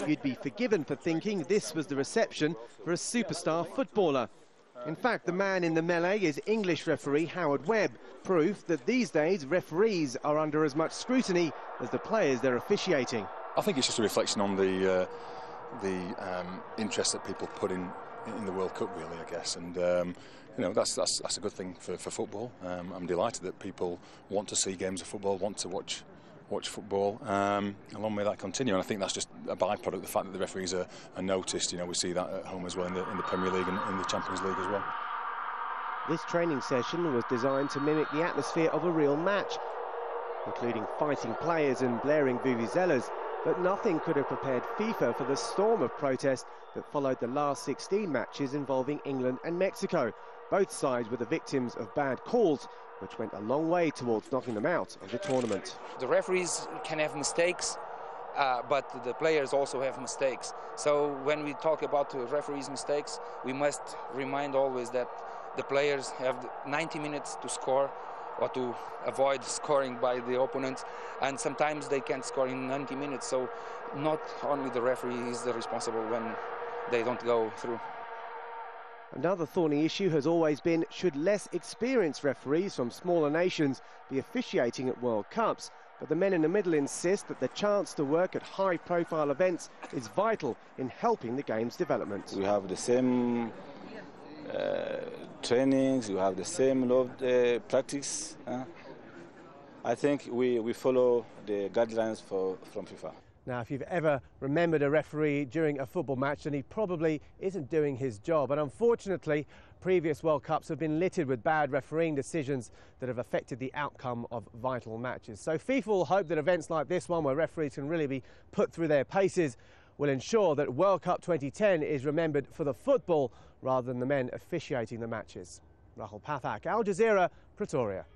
You'd be forgiven for thinking this was the reception for a superstar footballer. In fact, the man in the melee is English referee Howard Webb, proof that these days referees are under as much scrutiny as the players they're officiating. I think it's just a reflection on the interest that people put in the World Cup, really, I guess, and you know, that's a good thing for football. I'm delighted that people want to see games of football, want to watch football, and long may that continue. And I think that's just a byproduct of the fact that the referees are noticed. You know, we see that at home as well in the Premier League and in the Champions League as well. This training session was designed to mimic the atmosphere of a real match, including fighting players and blaring vuvuzelas, but nothing could have prepared FIFA for the storm of protest that followed the last 16 matches involving England and Mexico. Both sides were the victims of bad calls, which went a long way towards knocking them out of the tournament. The referees can have mistakes, but the players also have mistakes. So when we talk about the referees' mistakes, we must remind always that the players have 90 minutes to score or to avoid scoring by the opponents, and sometimes they can't score in 90 minutes. So not only the referee is the responsible when they don't go through. Another thorny issue has always been, should less experienced referees from smaller nations be officiating at World Cups? But the men in the middle insist that the chance to work at high-profile events is vital in helping the game's development. We have the same trainings, we have the same practice. I think we follow the guidelines from FIFA. Now, if you've ever remembered a referee during a football match, then he probably isn't doing his job. And unfortunately, previous World Cups have been littered with bad refereeing decisions that have affected the outcome of vital matches. So FIFA will hope that events like this one, where referees can really be put through their paces, will ensure that World Cup 2010 is remembered for the football rather than the men officiating the matches. Rahul, Pathak, Al Jazeera, Pretoria.